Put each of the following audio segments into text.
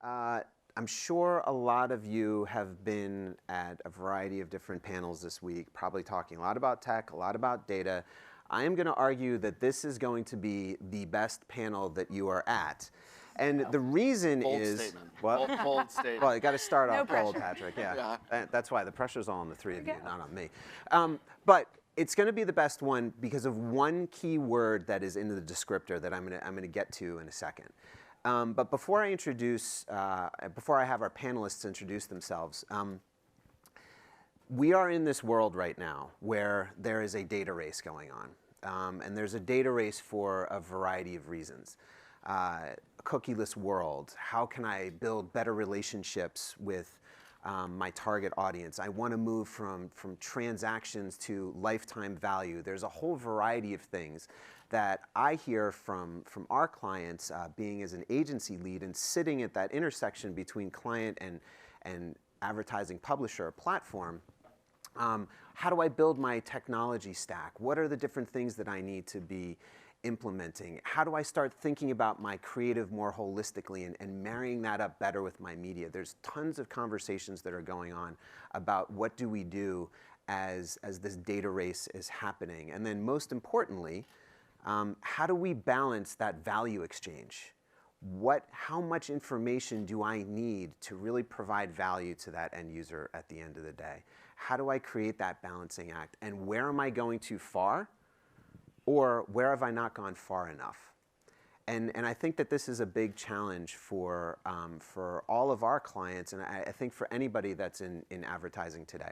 I'm sure a lot of you have been at a variety of different panels this week, probably talking a lot about tech, a lot about data. I am going to argue that this is going to be the best panel that you are at. And the reason bold is... Statement. Well, bold statement. Well, you got to start off pressure. bold, Patrick. Yeah. That's why the pressure's all on the three of you, not on me. But it's going to be the best one because of one key word that is in the descriptor that I'm going to get to in a second. But before I have our panelists introduce themselves, we are in this world right now where there is a data race going on. And there's a data race for a variety of reasons. A cookieless world, how can I build better relationships with my target audience? I want to move from transactions to lifetime value. There's a whole variety of things that I hear from our clients, being as an agency lead and sitting at that intersection between client and advertising publisher or platform. How do I build my technology stack? What are the different things that I need to be implementing? How do I start thinking about my creative more holistically and marrying that up better with my media? There's tons of conversations that are going on about what do we do as this data race is happening. And then most importantly, how do we balance that value exchange? How much information do I need to really provide value to that end user at the end of the day? How do I create that balancing act? And where am I going too far? Or where have I not gone far enough? And I think that this is a big challenge for all of our clients, and I think for anybody that's in advertising today.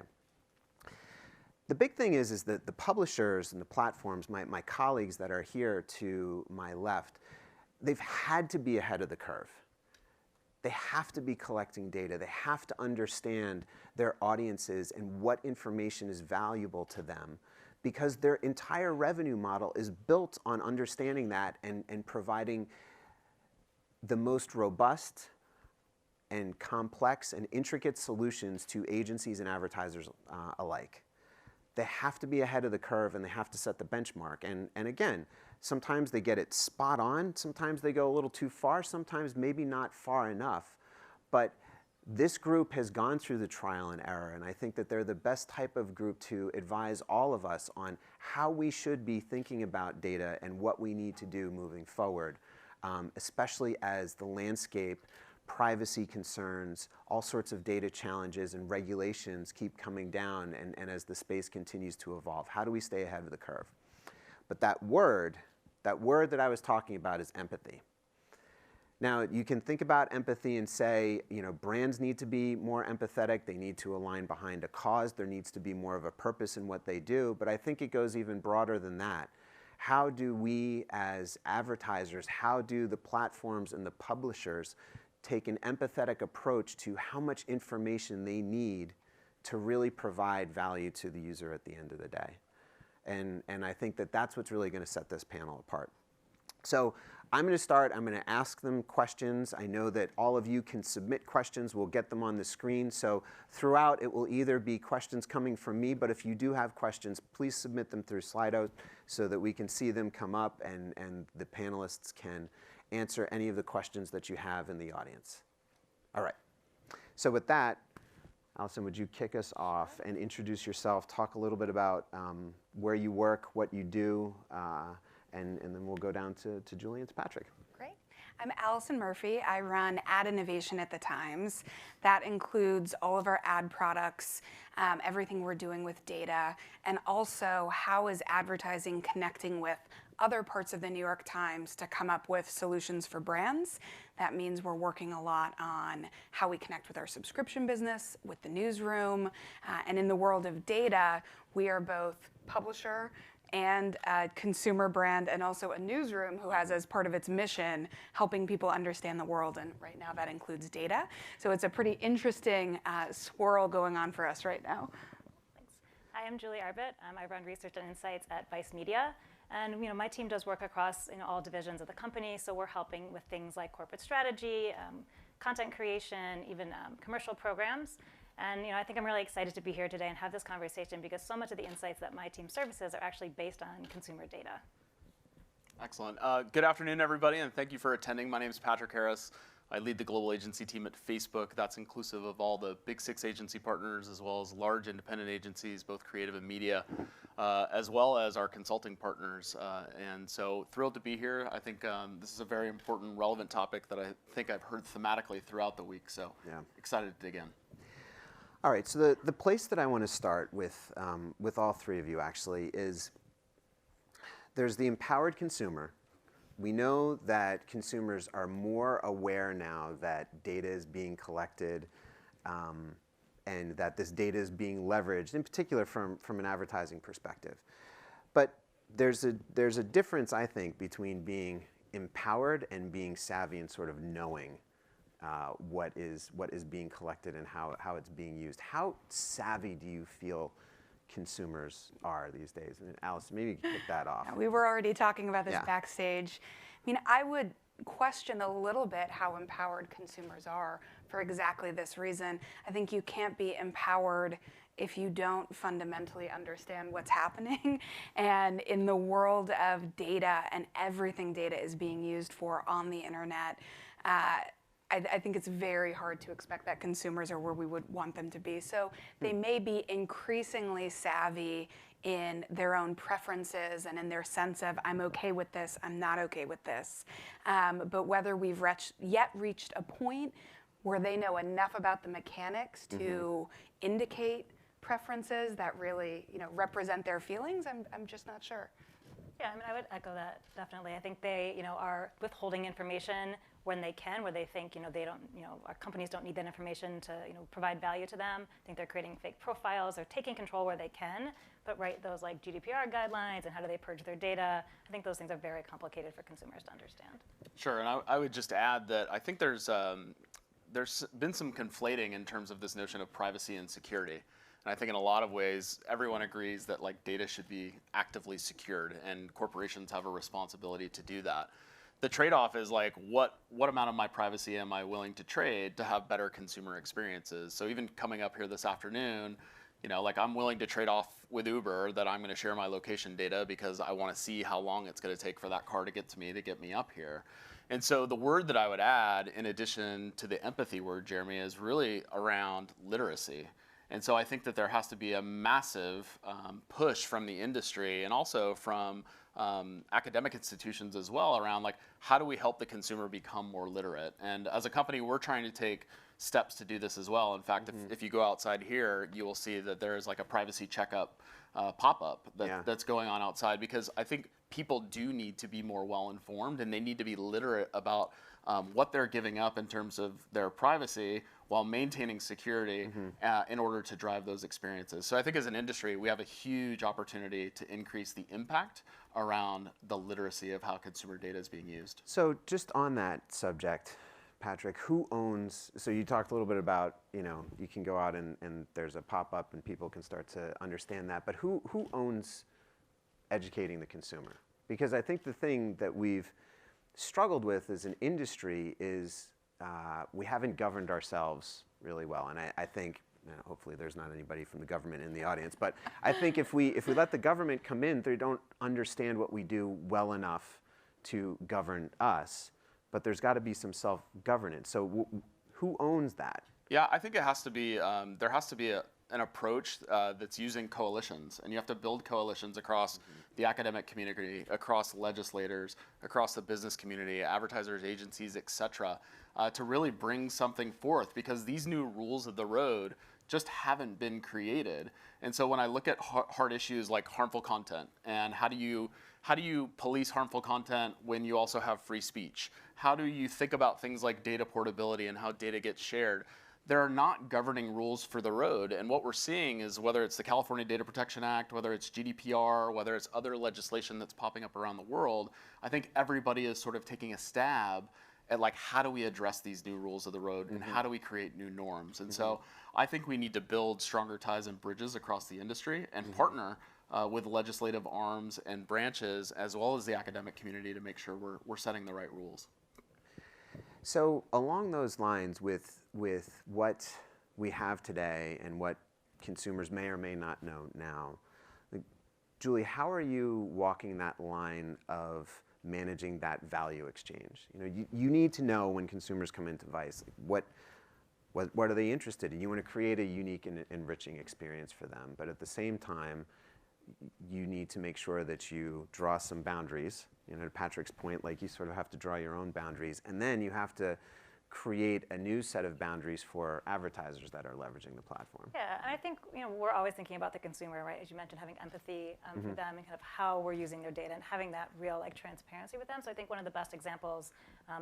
The big thing is that the publishers and the platforms, my colleagues that are here to my left, they've had to be ahead of the curve. They have to be collecting data. They have to understand their audiences and what information is valuable to them, because their entire revenue model is built on understanding that and providing the most robust and complex and intricate solutions to agencies and advertisers alike. They have to be ahead of the curve and they have to set the benchmark. And again, sometimes they get it spot on, sometimes they go a little too far, sometimes maybe not far enough. But this group has gone through the trial and error, and I think that they're the best type of group to advise all of us on how we should be thinking about data and what we need to do moving forward, especially as the landscape, privacy concerns, all sorts of data challenges and regulations keep coming down, and as the space continues to evolve. How do we stay ahead of the curve? But that word that I was talking about is empathy. Now, you can think about empathy and say, brands need to be more empathetic. They need to align behind a cause. There needs to be more of a purpose in what they do. But I think it goes even broader than that. How do we as advertisers, how do the platforms and the publishers take an empathetic approach to how much information they need to really provide value to the user at the end of the day? And I think that that's what's really going to set this panel apart. So I'm going to start. I'm going to ask them questions. I know that all of you can submit questions. We'll get them on the screen. So throughout, it will either be questions coming from me, but if you do have questions, please submit them through Slido so that we can see them come up and the panelists can answer any of the questions that you have in the audience. All right. So with that, Alison, would you kick us off and introduce yourself, talk a little bit about where you work, what you do, and then we'll go down to Julie and to Patrick. Great. I'm Alison Murphy. I run ad innovation at The Times. That includes all of our ad products, everything we're doing with data, and also how is advertising connecting with other parts of the New York Times to come up with solutions for brands. That means we're working a lot on how we connect with our subscription business, with the newsroom, and in the world of data, we are both publisher and a consumer brand and also a newsroom who has as part of its mission helping people understand the world, and right now that includes data. So it's a pretty interesting swirl going on for us right now. Thanks. Hi, I'm Julie Arbit. I run research and insights at Vice Media. And my team does work across all divisions of the company, so we're helping with things like corporate strategy, content creation, even commercial programs. And I think I'm really excited to be here today and have this conversation because so much of the insights that my team services are actually based on consumer data. Excellent. Good afternoon, everybody, and thank you for attending. My name is Patrick Harris. I lead the global agency team at Facebook. That's inclusive of all the big 6 agency partners, as well as large independent agencies, both creative and media, as well as our consulting partners. And so thrilled to be here. I think this is a very important, relevant topic that I think I've heard thematically throughout the week. So excited to dig in. All right, so the place that I want to start with all three of you actually is there's the empowered consumer. We know that consumers are more aware now that data is being collected and that this data is being leveraged, in particular from an advertising perspective. But there's a difference, I think, between being empowered and being savvy and sort of knowing what is being collected and how it's being used. How savvy do you feel consumers are these days? And Alison, maybe you can kick that off. We were already talking about this backstage. I mean, I would question a little bit how empowered consumers are for exactly this reason. I think you can't be empowered if you don't fundamentally understand what's happening. And in the world of data and everything data is being used for on the internet, I think it's very hard to expect that consumers are where we would want them to be. So they may be increasingly savvy in their own preferences and in their sense of, I'm okay with this, I'm not okay with this. But whether we've yet reached a point where they know enough about the mechanics to indicate preferences that really represent their feelings, I'm just not sure. Yeah, I mean, I would echo that, definitely. I think they, are withholding information when they can, where they think, they don't, our companies don't need that information to, provide value to them. I think they're creating fake profiles. They're taking control where they can, but those like GDPR guidelines and how do they purge their data, I think those things are very complicated for consumers to understand. Sure, and I would just add that I think there's been some conflating in terms of this notion of privacy and security. And I think in a lot of ways, everyone agrees that data should be actively secured, and corporations have a responsibility to do that. The trade-off is what amount of my privacy am I willing to trade to have better consumer experiences? So even coming up here this afternoon, I'm willing to trade off with Uber that I'm going to share my location data because I want to see how long it's going to take for that car to get me up here. And so the word that I would add, in addition to the empathy word, Jeremy, is really around literacy. And so I think that there has to be a massive push from the industry and also from academic institutions as well around how do we help the consumer become more literate? And as a company, we're trying to take steps to do this as well. In fact, if you go outside here, you will see that there's a privacy checkup pop-up that's going on outside, because I think people do need to be more well-informed and they need to be literate about what they're giving up in terms of their privacy while maintaining security in order to drive those experiences. So I think as an industry, we have a huge opportunity to increase the impact around the literacy of how consumer data is being used. So just on that subject, Patrick, who owns, so you talked a little bit about, you can go out and there's a pop-up and people can start to understand that, but who owns educating the consumer? Because I think the thing that we've struggled with as an industry is we haven't governed ourselves really well. And I think, hopefully there's not anybody from the government in the audience, but I think if we let the government come in, they don't understand what we do well enough to govern us, but there's got to be some self-governance. So who owns that? Yeah, I think it has to be, there has to be an approach that's using coalitions, and you have to build coalitions across the academic community, across legislators, across the business community, advertisers, agencies, et cetera, to really bring something forth, because these new rules of the road just haven't been created. And so when I look at hard issues like harmful content, and how do you police harmful content when you also have free speech? How do you think about things like data portability and how data gets shared? There are not governing rules for the road. And what we're seeing is, whether it's the California Data Protection Act, whether it's GDPR, whether it's other legislation that's popping up around the world, I think everybody is sort of taking a stab at how do we address these new rules of the road and how do we create new norms? And so I think we need to build stronger ties and bridges across the industry and partner with legislative arms and branches, as well as the academic community, to make sure we're setting the right rules. So along those lines, with what we have today and what consumers may or may not know now, Julie, how are you walking that line of managing that value exchange. You know, you need to know when consumers come into Vice, like what are they interested in? You want to create a unique and enriching experience for them, but at the same time, you need to make sure that you draw some boundaries. You know, to Patrick's point, like you sort of have to draw your own boundaries, and then you have to create a new set of boundaries for advertisers that are leveraging the platform. Yeah, and I think we're always thinking about the consumer, right? As you mentioned, having empathy for them and kind of how we're using their data and having that real transparency with them. So I think one of the best examples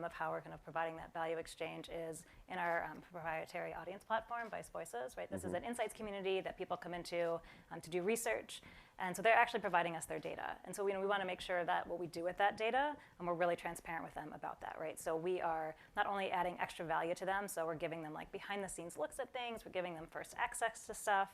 of how we're kind of providing that value exchange is in our proprietary audience platform, Vice Voices, right? This is an insights community that people come into to do research. And so they're actually providing us their data. And so we want to make sure that what we do with that data, and we're really transparent with them about that, right? So we are not only adding extra value to them, so we're giving them like behind the scenes looks at things, we're giving them first access to stuff,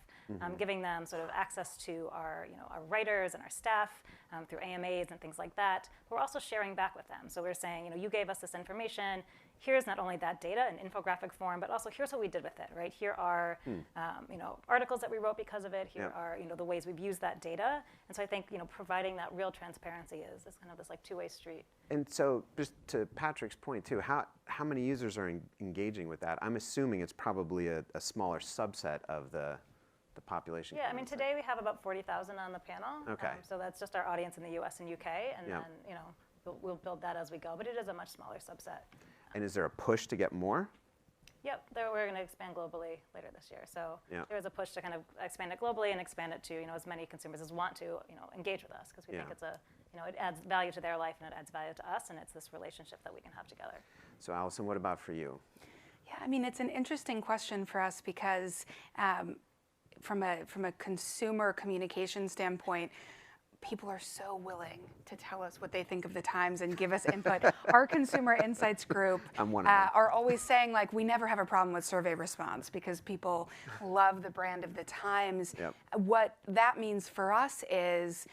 giving them sort of access to our, our writers and our staff through AMAs and things like that. But we're also sharing back with them. So we're saying, you gave us this information. Here's not only that data in infographic form, but also here's what we did with it, right? Here are, articles that we wrote because of it. Here are, the ways we've used that data. And so I think, providing that real transparency is kind of this like two-way street. And so just to Patrick's point too, how many users are engaging with that? I'm assuming it's probably a smaller subset of the population. Yeah, I mean, today we have about 40,000 on the panel. Okay. So that's just our audience in the US and UK. And then, we'll build that as we go. But it is a much smaller subset. And is there a push to get more? Yep, we're going to expand globally later this year. So there is a push to kind of expand it globally and expand it to as many consumers as want to engage with us, because we think it's it adds value to their life and it adds value to us, and it's this relationship that we can have together. So Alison, what about for you? Yeah, I mean, it's an interesting question for us because from a consumer communication standpoint, people are so willing to tell us what they think of the Times and give us input. Our consumer insights group are always saying, like, we never have a problem with survey response because people love the brand of the Times. Yep. What that means for us is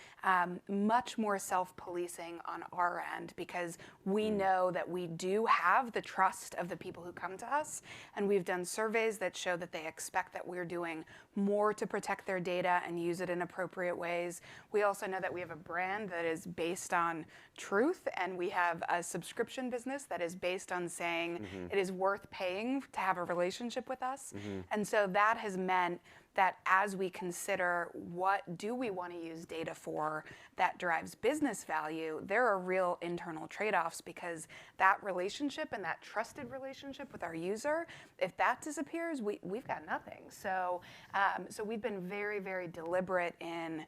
much more self-policing on our end, because we know that we do have the trust of the people who come to us, and we've done surveys that show that they expect that we're doing more to protect their data and use it in appropriate ways. We also know that we have a brand that is based on truth, and we have a subscription business that is based on saying it is worth paying to have a relationship with us. And so that has meant that as we consider what do we want to use data for that drives business value, there are real internal trade-offs, because that relationship and that trusted relationship with our user, if that disappears, we've got nothing. So, so we've been very, very deliberate in,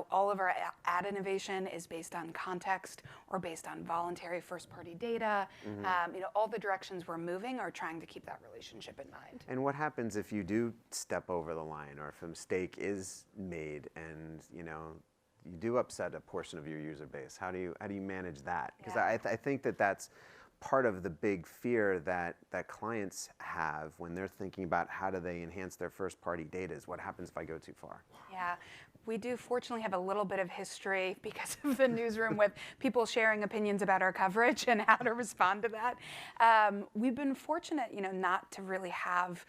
all of our ad innovation is based on context or based on voluntary first-party data. All the directions we're moving are trying to keep that relationship in mind. And what happens if you do step over the line, or if a mistake is made and you do upset a portion of your user base? How do you manage that? Because I think that's part of the big fear that clients have when they're thinking about how do they enhance their first-party data is what happens if I go too far. Yeah, we do fortunately have a little bit of history because of the newsroom with people sharing opinions about our coverage and how to respond to that. We've been fortunate, not to really have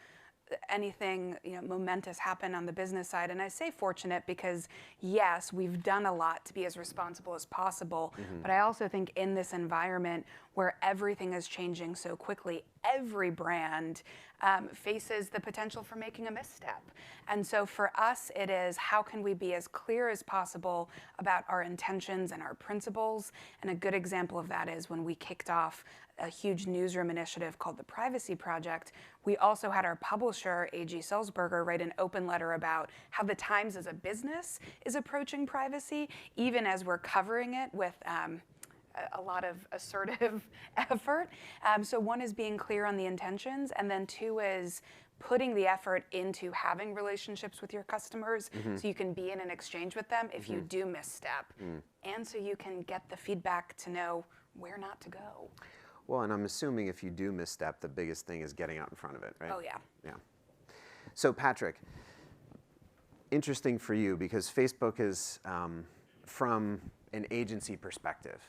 anything momentous happen on the business side. And I say fortunate because, yes, we've done a lot to be as responsible as possible, but I also think in this environment where everything is changing so quickly, every brand faces the potential for making a misstep. And so for us, it is how can we be as clear as possible about our intentions and our principles. And a good example of that is when we kicked off a huge newsroom initiative called the Privacy Project, we also had our publisher, A.G. Sulzberger, write an open letter about how the Times as a business is approaching privacy, even as we're covering it with a lot of assertive effort. So one is being clear on the intentions, and then two is putting the effort into having relationships with your customers so you can be in an exchange with them if you do misstep, and so you can get the feedback to know where not to go. Well, and I'm assuming if you do misstep, the biggest thing is getting out in front of it, right? Oh, yeah. Yeah. So Patrick, interesting for you because Facebook is, from an agency perspective,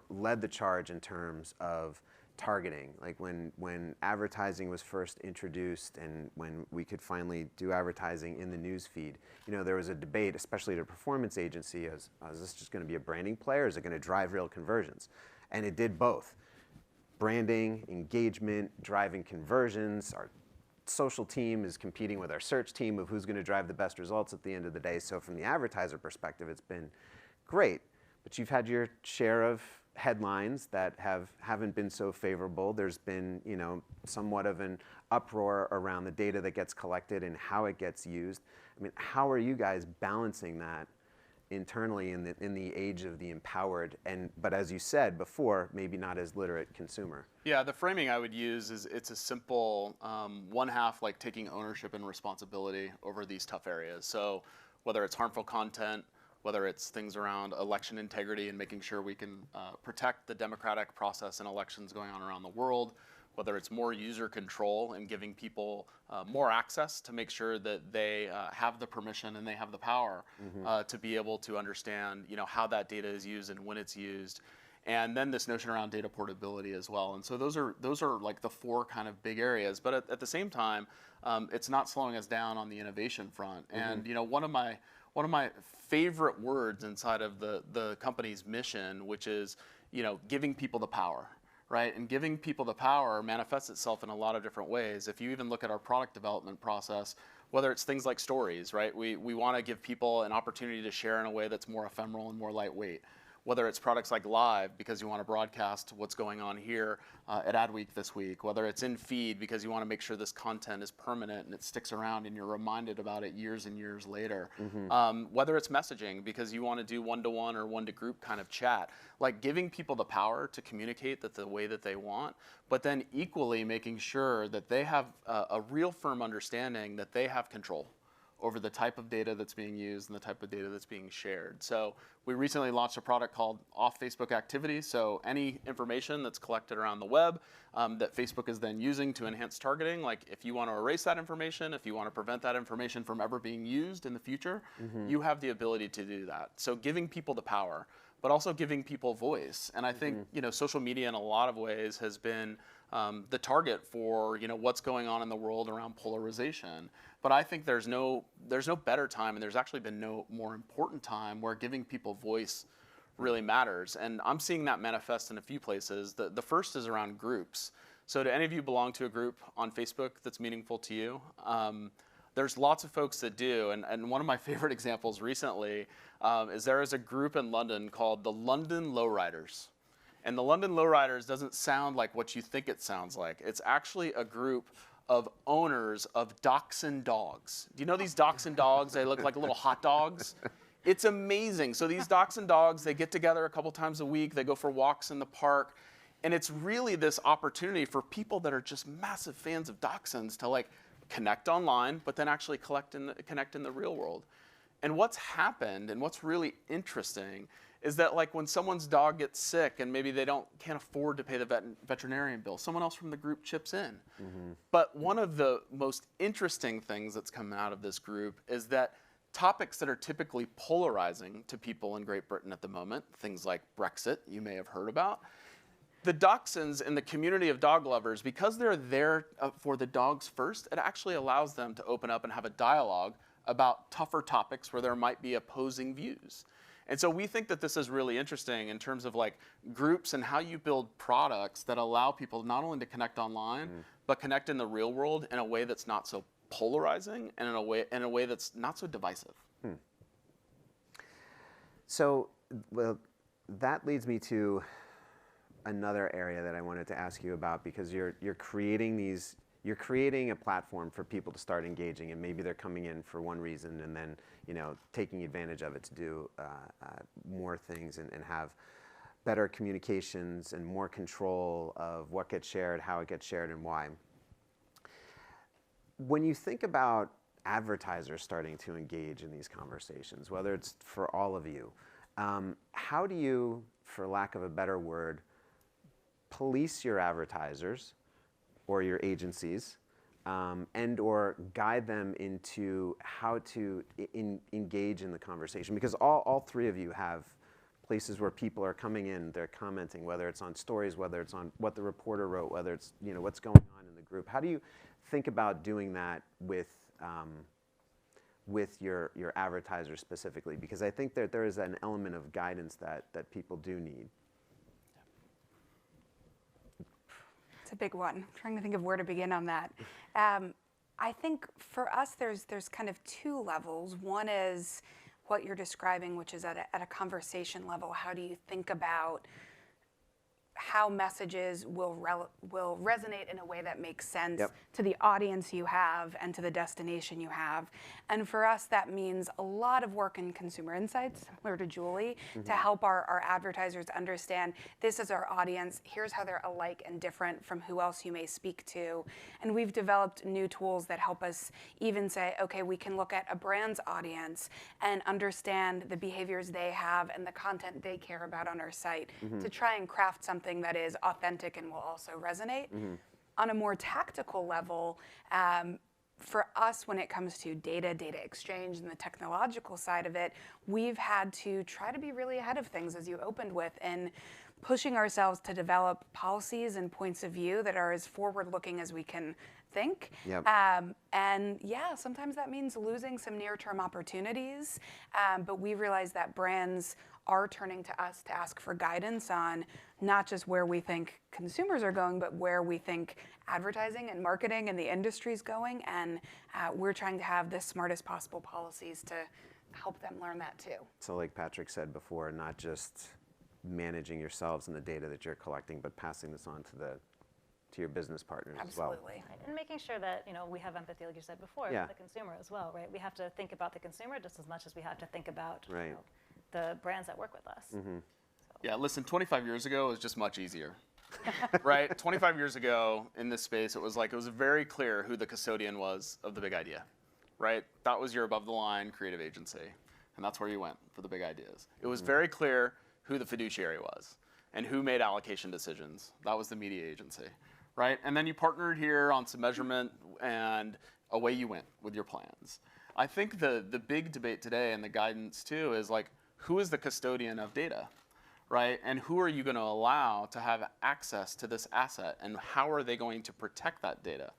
led the charge in terms of targeting. Like when advertising was first introduced and when we could finally do advertising in the news feed, you know, there was a debate, especially at a performance agency, is this just going to be a branding play or is it going to drive real conversions? And it did both. Branding, engagement, driving conversions. Our social team is competing with our search team of who's going to drive the best results at the end of the day. So from the advertiser perspective, it's been great. But you've had your share of headlines that haven't been so favorable. There's been, you know, somewhat of an uproar around the data that gets collected and how it gets used. I mean, how are you guys balancing that internally in the age of the empowered but as you said before, maybe not as literate consumer? Yeah, the framing I would use is it's a simple one half like taking ownership and responsibility over these tough areas. So whether it's harmful content, whether it's things around election integrity and making sure we can protect the democratic process in elections going on around the world, whether it's more user control and giving people more access to make sure that they have the permission and they have the power to be able to understand, you know, how that data is used and when it's used. And then this notion around data portability as well. And so those are like the four kind of big areas. But at the same time, it's not slowing us down on the innovation front. And you know, one of my favorite words inside of the company's mission, which is, you know, giving people the power, right? And giving people the power manifests itself in a lot of different ways. If you even look at our product development process, whether it's things like stories, right? We want to give people an opportunity to share in a way that's more ephemeral and more lightweight. Whether it's products like Live because you want to broadcast what's going on here at Adweek this week, whether it's in feed because you want to make sure this content is permanent and it sticks around and you're reminded about it years and years later. Whether it's messaging because you want to do one-to-one or one-to-group kind of chat, like giving people the power to communicate that the way that they want, but then equally making sure that they have a real firm understanding that they have control over the type of data that's being used and the type of data that's being shared. So we recently launched a product called Off Facebook Activity. So any information that's collected around the web that Facebook is then using to enhance targeting, like if you want to erase that information, if you want to prevent that information from ever being used in the future, you have the ability to do that. So giving people the power, but also giving people voice. And I think, you know, social media in a lot of ways has been the target for, you know, what's going on in the world around polarization. But I think there's no better time, and there's actually been no more important time where giving people voice really matters. And I'm seeing that manifest in a few places. The first is around groups. So do any of you belong to a group on Facebook that's meaningful to you? There's lots of folks that do, and one of my favorite examples recently is there is a group in London called the London Lowriders. And the London Lowriders doesn't sound like what you think it sounds like. It's actually a group of owners of dachshund dogs. Do you know these dachshund dogs? They look like little hot dogs. It's amazing. So these dachshund dogs, they get together a couple times a week. They go for walks in the park. And it's really this opportunity for people that are just massive fans of dachshunds to like connect online, but then actually connect in the real world. And what's happened and what's really interesting is that like when someone's dog gets sick and maybe they can't afford to pay the veterinarian bill, someone else from the group chips in. But one of the most interesting things that's come out of this group is that topics that are typically polarizing to people in Great Britain at the moment, things like Brexit, you may have heard about, the dachshunds in the community of dog lovers, because they're there for the dogs first, it actually allows them to open up and have a dialogue about tougher topics where there might be opposing views. And so we think that this is really interesting in terms of like groups and how you build products that allow people not only to connect online, but connect in the real world in a way that's not so polarizing and in a way that's not so divisive. So, well, that leads me to another area that I wanted to ask you about, because you're creating a platform for people to start engaging, and maybe they're coming in for one reason and then, you know, taking advantage of it to do more things and have better communications and more control of what gets shared, how it gets shared, and why. When you think about advertisers starting to engage in these conversations, whether it's for all of you, how do you, for lack of a better word, police your advertisers or your agencies, and or guide them into how to engage in the conversation? Because all three of you have places where people are coming in, they're commenting, whether it's on stories, whether it's on what the reporter wrote, whether it's what's going on in the group. How do you think about doing that with your advertisers specifically? Because I think that there is an element of guidance that people do need. It's a big one. I'm trying to think of where to begin on that. I think for us, there's kind of two levels. One is what you're describing, which is at a conversation level. How do you think about how messages will resonate in a way that makes sense to the audience you have and to the destination you have? And for us, that means a lot of work in consumer insights, similar to Julie, to help our advertisers understand this is our audience, here's how they're alike and different from who else you may speak to. And we've developed new tools that help us even say, okay, we can look at a brand's audience and understand the behaviors they have and the content they care about on our site to try and craft something that is authentic and will also resonate. On a more tactical level, for us, when it comes to data exchange and the technological side of it, we've had to try to be really ahead of things, as you opened with, in pushing ourselves to develop policies and points of view that are as forward-looking as we can think. And yeah, sometimes that means losing some near-term opportunities, but we realize that brands are turning to us to ask for guidance on not just where we think consumers are going, but where we think advertising and marketing and the industry is going. And we're trying to have the smartest possible policies to help them learn that too. So like Patrick said before, not just managing yourselves and the data that you're collecting, but passing this on to your business partners as well. Absolutely. And making sure that we have empathy, like you said before, for the consumer as well, right? We have to think about the consumer just as much as we have to think about the brands that work with us. Yeah, listen, 25 years ago it was just much easier. Right? 25 years ago in this space, it was very clear who the custodian was of the big idea. Right? That was your above the line creative agency. And that's where you went for the big ideas. It was very clear who the fiduciary was and who made allocation decisions. That was the media agency. Right? And then you partnered here on some measurement and away you went with your plans. I think the big debate today and the guidance too is who is the custodian of data, right? And who are you going to allow to have access to this asset, and how are they going to protect that data?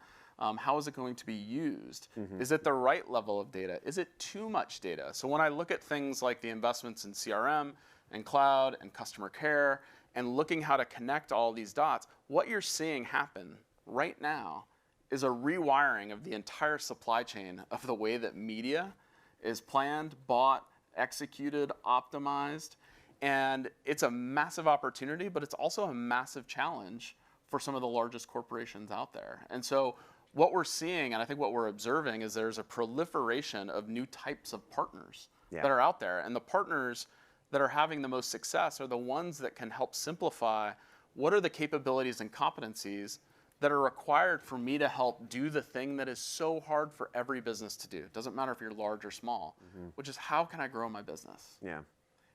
How is it going to be used? Is it the right level of data? Is it too much data? So when I look at things like the investments in CRM and cloud and customer care and looking how to connect all these dots, what you're seeing happen right now is a rewiring of the entire supply chain of the way that media is planned, bought, executed, optimized, and it's a massive opportunity, but it's also a massive challenge for some of the largest corporations out there. And so what we're seeing, and I think what we're observing, is there's a proliferation of new types of partners that are out there. And the partners that are having the most success are the ones that can help simplify what are the capabilities and competencies that are required for me to help do the thing that is so hard for every business to do. It doesn't matter if you're large or small, which is how can I grow my business?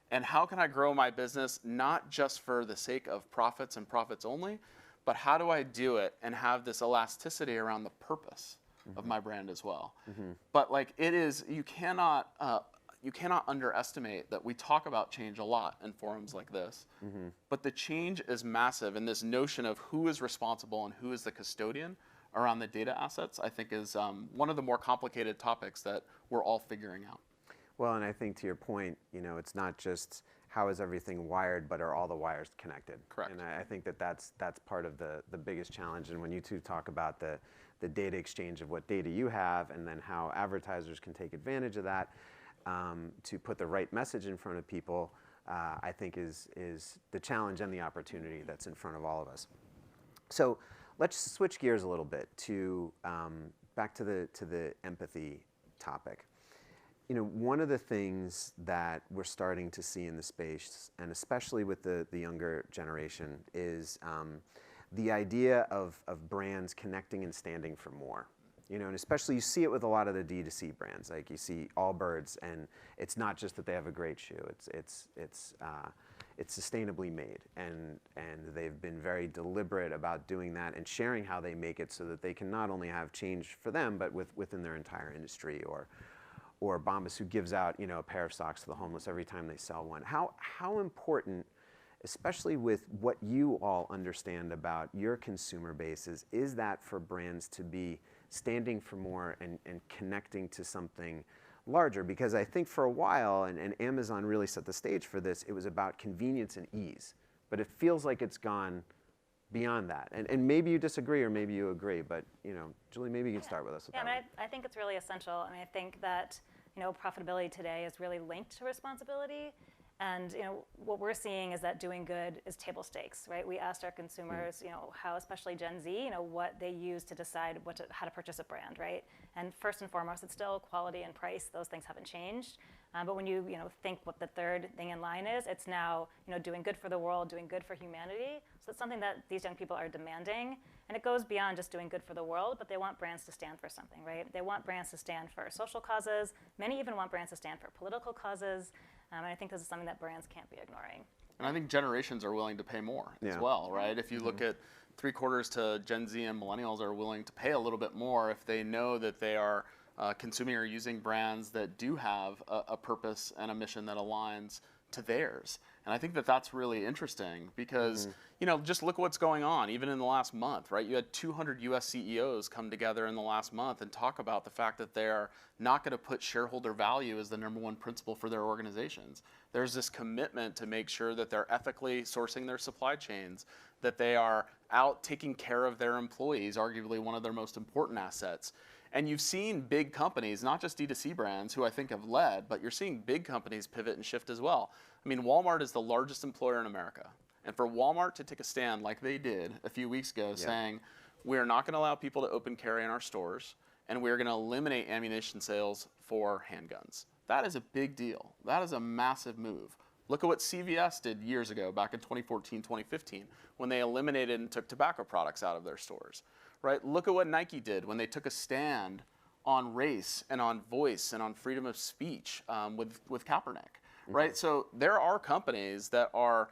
And how can I grow my business not just for the sake of profits and profits only, but how do I do it and have this elasticity around the purpose of my brand as well? But it is, you cannot underestimate that we talk about change a lot in forums like this, but the change is massive, and this notion of who is responsible and who is the custodian around the data assets, I think is one of the more complicated topics that we're all figuring out. Well, and I think to your point, it's not just how is everything wired, but are all the wires connected? Correct. And I think that's part of the biggest challenge. And when you two talk about the data exchange of what data you have, and then how advertisers can take advantage of that, to put the right message in front of people, I think is the challenge and the opportunity that's in front of all of us. So let's switch gears a little bit to back to the empathy topic. One of the things that we're starting to see in the space, and especially with the younger generation, is the idea of brands connecting and standing for more. And especially you see it with a lot of the D2C brands. Like you see Allbirds, and it's not just that they have a great shoe. It's sustainably made, and they've been very deliberate about doing that and sharing how they make it so that they can not only have change for them, but within their entire industry or Bombas, who gives out, a pair of socks to the homeless every time they sell one. How important, especially with what you all understand about your consumer bases, is that for brands to be standing for more and connecting to something larger? Because I think for a while, and Amazon really set the stage for this, it was about convenience and ease. But it feels like it's gone beyond that. And maybe you disagree or maybe you agree, but Julie, maybe you can start with us with that. I mean, I think it's really essential. I mean, I think that profitability today is really linked to responsibility. And what we're seeing is that doing good is table stakes, right? We asked our consumers, how, especially Gen Z, what they use to decide how to purchase a brand, right? And first and foremost, it's still quality and price. Those things haven't changed. But when you think what the third thing in line is, it's now doing good for the world, doing good for humanity. So it's something that these young people are demanding. And it goes beyond just doing good for the world, but they want brands to stand for something, right? They want brands to stand for social causes. Many even want brands to stand for political causes. And I think this is something that brands can't be ignoring. And I think generations are willing to pay more as well, right? If you look at 3/4 to Gen Z and millennials are willing to pay a little bit more if they know that they are consuming or using brands that do have a purpose and a mission that aligns to theirs. And I think that that's really interesting because, just look what's going on, even in the last month, right? You had 200 US CEOs come together in the last month and talk about the fact that they're not going to put shareholder value as the #1 principle for their organizations. There's this commitment to make sure that they're ethically sourcing their supply chains, that they are out taking care of their employees, arguably one of their most important assets. And you've seen big companies, not just D2C brands, who I think have led, but you're seeing big companies pivot and shift as well. I mean, Walmart is the largest employer in America. And for Walmart to take a stand like they did a few weeks ago, saying, we are not going to allow people to open carry in our stores, and we are going to eliminate ammunition sales for handguns. That is a big deal. That is a massive move. Look at what CVS did years ago, back in 2014, 2015, when they eliminated and took tobacco products out of their stores. Right? Look at what Nike did when they took a stand on race and on voice and on freedom of speech with Kaepernick. Right? So there are companies that are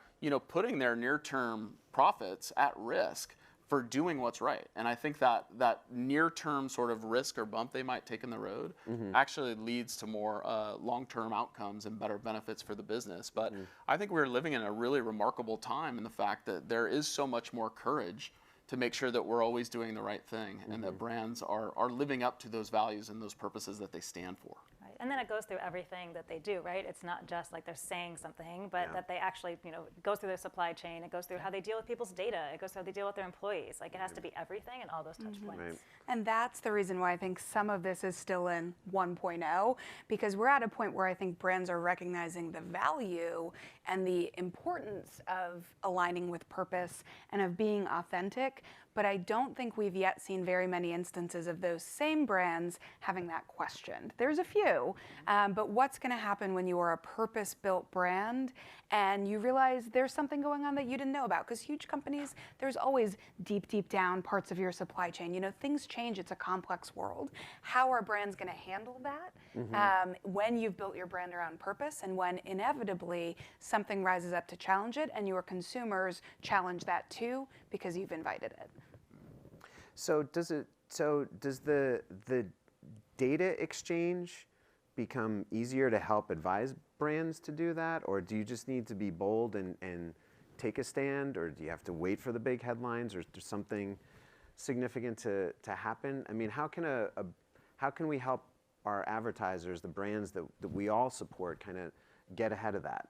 putting their near-term profits at risk for doing what's right. And I think that near-term sort of risk or bump they might take in the road actually leads to more long-term outcomes and better benefits for the business. But I think we're living in a really remarkable time in the fact that there is so much more courage to make sure that we're always doing the right thing and that brands are living up to those values and those purposes that they stand for. Right. And then it goes through everything that they do, right? It's not just like they're saying something, but that they actually, it goes through their supply chain, it goes through how they deal with people's data, it goes through how they deal with their employees. Like it has to be everything and all those touch points. Right. And that's the reason why I think some of this is still in 1.0, because we're at a point where I think brands are recognizing the value and the importance of aligning with purpose and of being authentic. But I don't think we've yet seen very many instances of those same brands having that questioned. There's a few, but what's going to happen when you are a purpose-built brand and you realize there's something going on that you didn't know about? Because huge companies, there's always deep, deep down parts of your supply chain. Things change. It's a complex world. How are brands going to handle that when you've built your brand around purpose and when inevitably something rises up to challenge it and your consumers challenge that too because you've invited it? So does the data exchange become easier to help advise brands to do that, or do you just need to be bold and take a stand, or do you have to wait for the big headlines, or is there something significant to happen? I mean, how can we help our advertisers, the brands that we all support, kind of get ahead of that?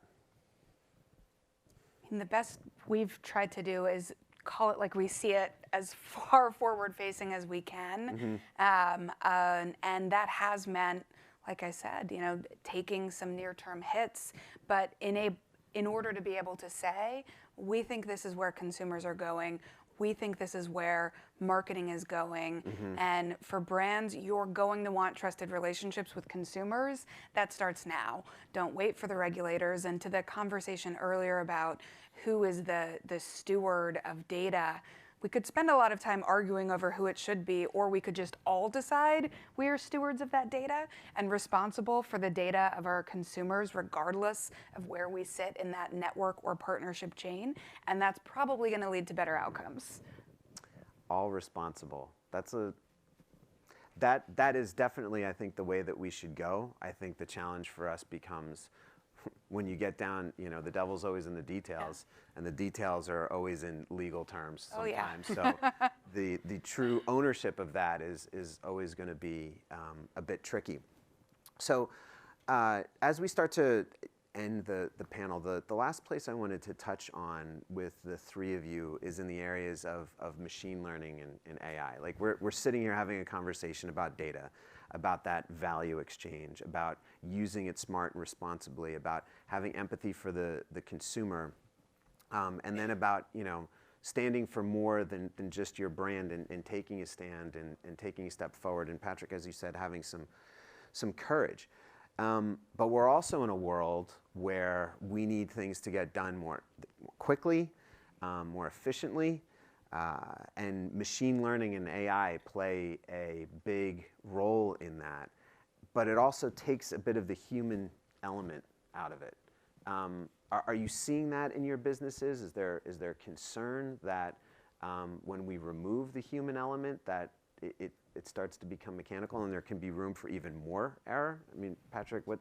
And the best we've tried to do is call it like we see it, as far forward-facing as we can, and that has meant, like I said, taking some near-term hits. But in order to be able to say, we think this is where consumers are going, we think this is where marketing is going, and for brands, you're going to want trusted relationships with consumers. That starts now. Don't wait for the regulators. And to the conversation earlier about who is the steward of data, we could spend a lot of time arguing over who it should be, or we could just all decide we are stewards of that data and responsible for the data of our consumers, regardless of where we sit in that network or partnership chain. And that's probably going to lead to better outcomes. All responsible. That's that is definitely, I think, the way that we should go. I think the challenge for us becomes when you get down, the devil's always in the details, and the details are always in legal terms sometimes. So the true ownership of that is always going to be a bit tricky. So as we start to end the panel, the last place I wanted to touch on with the three of you is in the areas of machine learning and AI. Like we're sitting here having a conversation about data, about that value exchange, about using it smart and responsibly, about having empathy for the consumer, and then about standing for more than just your brand and taking a stand and taking a step forward. And Patrick, as you said, having some courage. But we're also in a world where we need things to get done more quickly, more efficiently, and machine learning and AI play a big role in that. But it also takes a bit of the human element out of it. Are you seeing that in your businesses? Is there concern that when we remove the human element that it starts to become mechanical and there can be room for even more error? I mean, Patrick, what?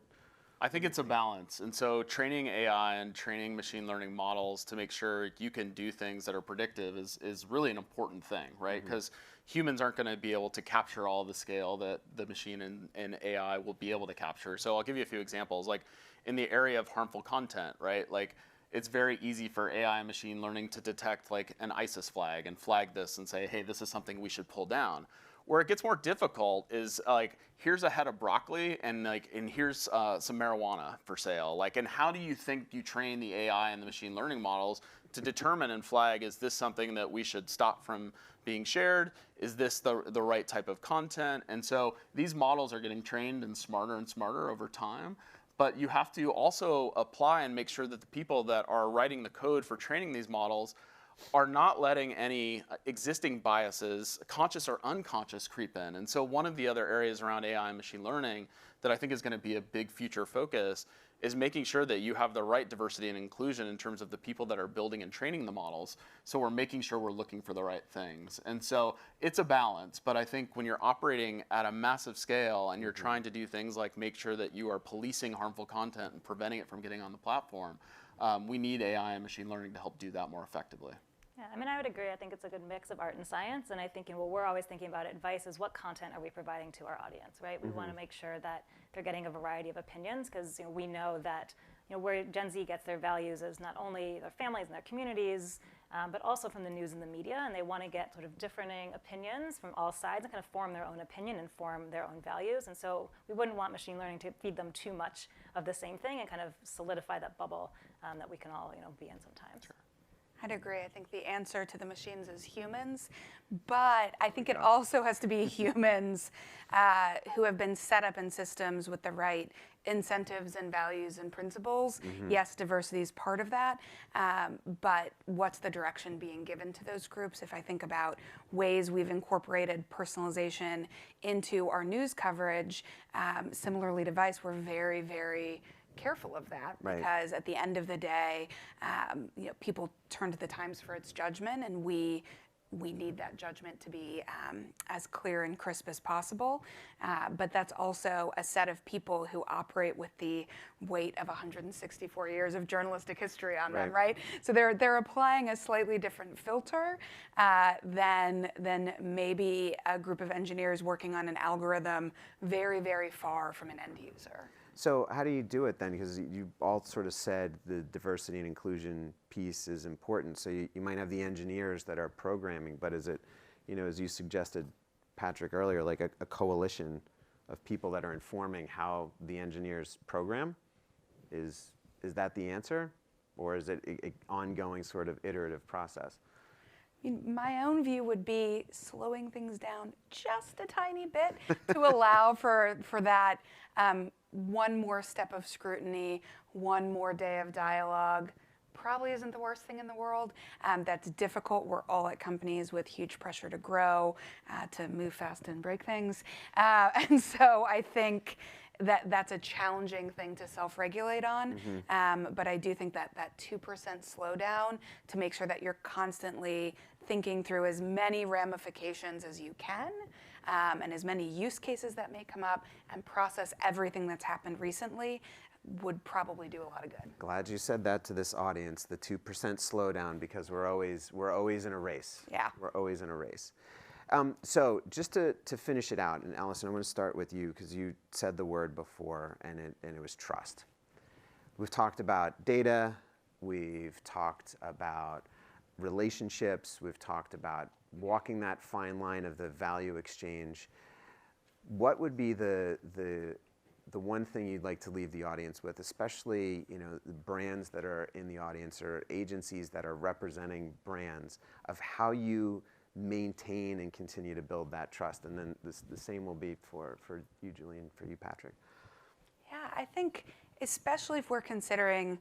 I think it's a balance. And so training AI and training machine learning models to make sure you can do things that are predictive is really an important thing, right? Because humans aren't going to be able to capture all the scale that the machine and AI will be able to capture. So I'll give you a few examples. Like in the area of harmful content, right? Like it's very easy for AI and machine learning to detect like an ISIS flag and flag this and say, hey, this is something we should pull down. Where it gets more difficult is like, here's a head of broccoli and here's some marijuana for sale. Like, and how do you think you train the AI and the machine learning models to determine and flag, is this something that we should stop from being shared? Is this the right type of content? And so these models are getting trained and smarter over time. But you have to also apply and make sure that the people that are writing the code for training these models are not letting any existing biases, conscious or unconscious, creep in. And so one of the other areas around AI and machine learning that I think is going to be a big future focus is making sure that you have the right diversity and inclusion in terms of the people that are building and training the models. So we're making sure we're looking for the right things. And so it's a balance, but I think when you're operating at a massive scale and you're trying to do things like make sure that you are policing harmful content and preventing it from getting on the platform, we need AI and machine learning to help do that more effectively. Yeah, I mean, I would agree. I think it's a good mix of art and science. And I think, we're always thinking about advice is what content are we providing to our audience, right? We want to make sure that they're getting a variety of opinions because we know that where Gen Z gets their values is not only their families and their communities, but also from the news and the media. And they want to get sort of differing opinions from all sides and kind of form their own opinion and form their own values. And so we wouldn't want machine learning to feed them too much of the same thing and kind of solidify that bubble that we can all be in sometimes. Sure. I'd agree. I think the answer to the machines is humans, but I think it also has to be humans who have been set up in systems with the right incentives and values and principles. Yes, diversity is part of that, but what's the direction being given to those groups? If I think about ways we've incorporated personalization into our news coverage, similarly to Vice, we're very, very careful of that because at the end of the day, people turn to the Times for its judgment, and we need that judgment to be as clear and crisp as possible. But that's also a set of people who operate with the weight of 164 years of journalistic history on them, right? So they're applying a slightly different filter than maybe a group of engineers working on an algorithm very, very far from an end user. So how do you do it then? Because you all sort of said the diversity and inclusion piece is important. So you might have the engineers that are programming, but is it, as you suggested, Patrick, earlier, like a coalition of people that are informing how the engineers program? Is that the answer? Or is it an ongoing sort of iterative process? My own view would be slowing things down just a tiny bit to allow for that one more step of scrutiny, one more day of dialogue. Probably isn't the worst thing in the world. That's difficult. We're all at companies with huge pressure to grow, to move fast and break things. And so I think that's a challenging thing to self-regulate on. But I do think that 2% slowdown to make sure that you're constantly thinking through as many ramifications as you can and as many use cases that may come up, and process everything that's happened recently would probably do a lot of good. Glad you said that to this audience, the 2% slowdown, because we're always in a race. Yeah. We're always in a race. So just to finish it out, and Alison, I want to start with you because you said the word before, and it was trust. We've talked about data, we've talked about relationships, we've talked about walking that fine line of the value exchange. What would be the one thing you'd like to leave the audience with, especially the brands that are in the audience or agencies that are representing brands, of how you maintain and continue to build that trust? And then the same will be for you, Julie, and for you, Patrick. Yeah, I think especially if we're considering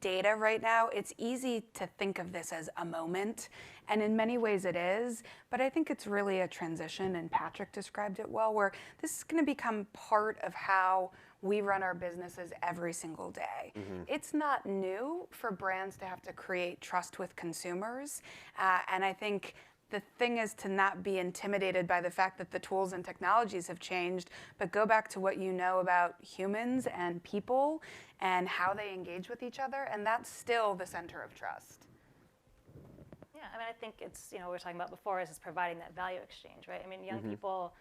data right now, it's easy to think of this as a moment, and in many ways it is, but I think it's really a transition, and Patrick described it well, where this is going to become part of how we run our businesses every single day. It's not new for brands to have to create trust with consumers, and I think the thing is to not be intimidated by the fact that the tools and technologies have changed, but go back to what you know about humans and people and how they engage with each other, and that's still the center of trust. Yeah, I mean, I think it's, what we were talking about before is providing that value exchange, right? I mean, young people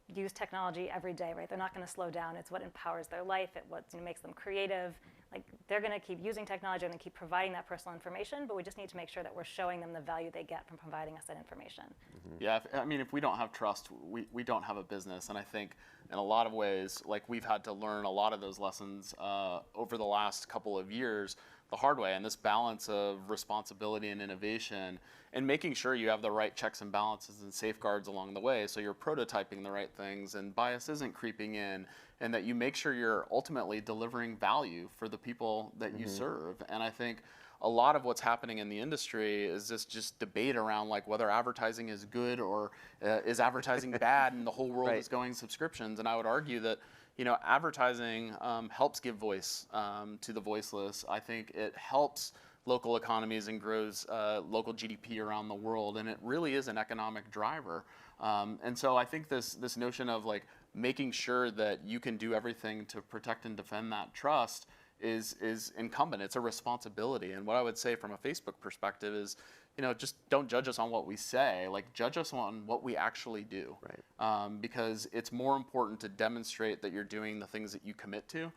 use technology every day, right? They're not going to slow down. It's what empowers their life. It what makes them creative. Like, they're going to keep using technology and keep providing that personal information, but we just need to make sure that we're showing them the value they get from providing us that information. Yeah, if we don't have trust, we don't have a business. And I think in a lot of ways, like, we've had to learn a lot of those lessons over the last couple of years the hard way. And this balance of responsibility and innovation and making sure you have the right checks and balances and safeguards along the way, so you're prototyping the right things and bias isn't creeping in, and that you make sure you're ultimately delivering value for the people that you serve. And I think a lot of what's happening in the industry is this just debate around, like, whether advertising is good or is advertising bad, and the whole world is going subscriptions. And I would argue that advertising helps give voice to the voiceless. I think it helps local economies and grows local GDP around the world, and it really is an economic driver. And so I think this notion of, like, making sure that you can do everything to protect and defend that trust is incumbent. It's a responsibility. And what I would say from a Facebook perspective is, just don't judge us on what we say, like, judge us on what we actually do. Right. Because it's more important to demonstrate that you're doing the things that you commit to,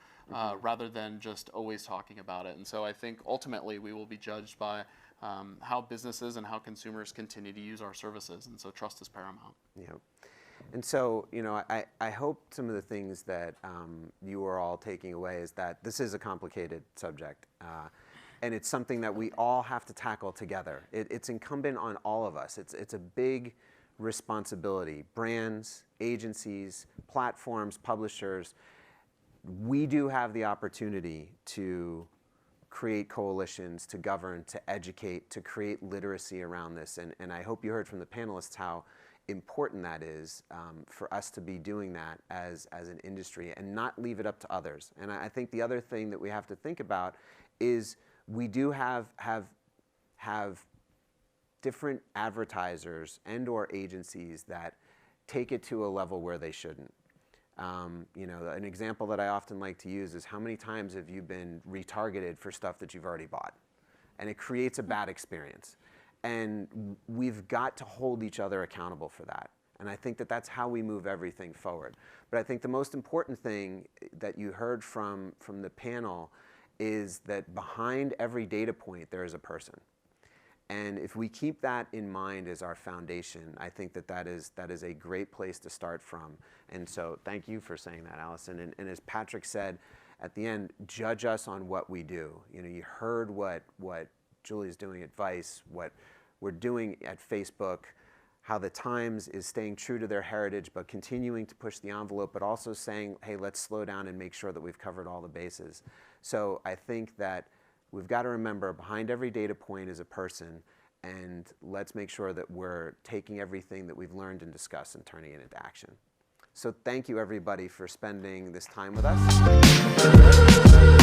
rather than just always talking about it. And so I think ultimately we will be judged by how businesses and how consumers continue to use our services. And so trust is paramount. Yeah. And so, I hope some of the things that you are all taking away is that this is a complicated subject. And it's something that we all have to tackle together. It's incumbent on all of us. It's a big responsibility. Brands, agencies, platforms, publishers, we do have the opportunity to create coalitions, to govern, to educate, to create literacy around this. And I hope you heard from the panelists how important that is for us to be doing that as an industry and not leave it up to others. And I think the other thing that we have to think about is we do have different advertisers and or agencies that take it to a level where they shouldn't. An example that I often like to use is, how many times have you been retargeted for stuff that you've already bought? And it creates a bad experience. And we've got to hold each other accountable for that. And I think that that's how we move everything forward. But I think the most important thing that you heard from the panel is that behind every data point, there is a person. And if we keep that in mind as our foundation, I think that is a great place to start from. And so thank you for saying that, Alison. And as Patrick said at the end, judge us on what we do. You heard what Julie's doing at Vice, what we're doing at Facebook, how the Times is staying true to their heritage, but continuing to push the envelope, but also saying, hey, let's slow down and make sure that we've covered all the bases. So I think that we've got to remember, behind every data point is a person, and let's make sure that we're taking everything that we've learned and discussed and turning it into action. So thank you, everybody, for spending this time with us.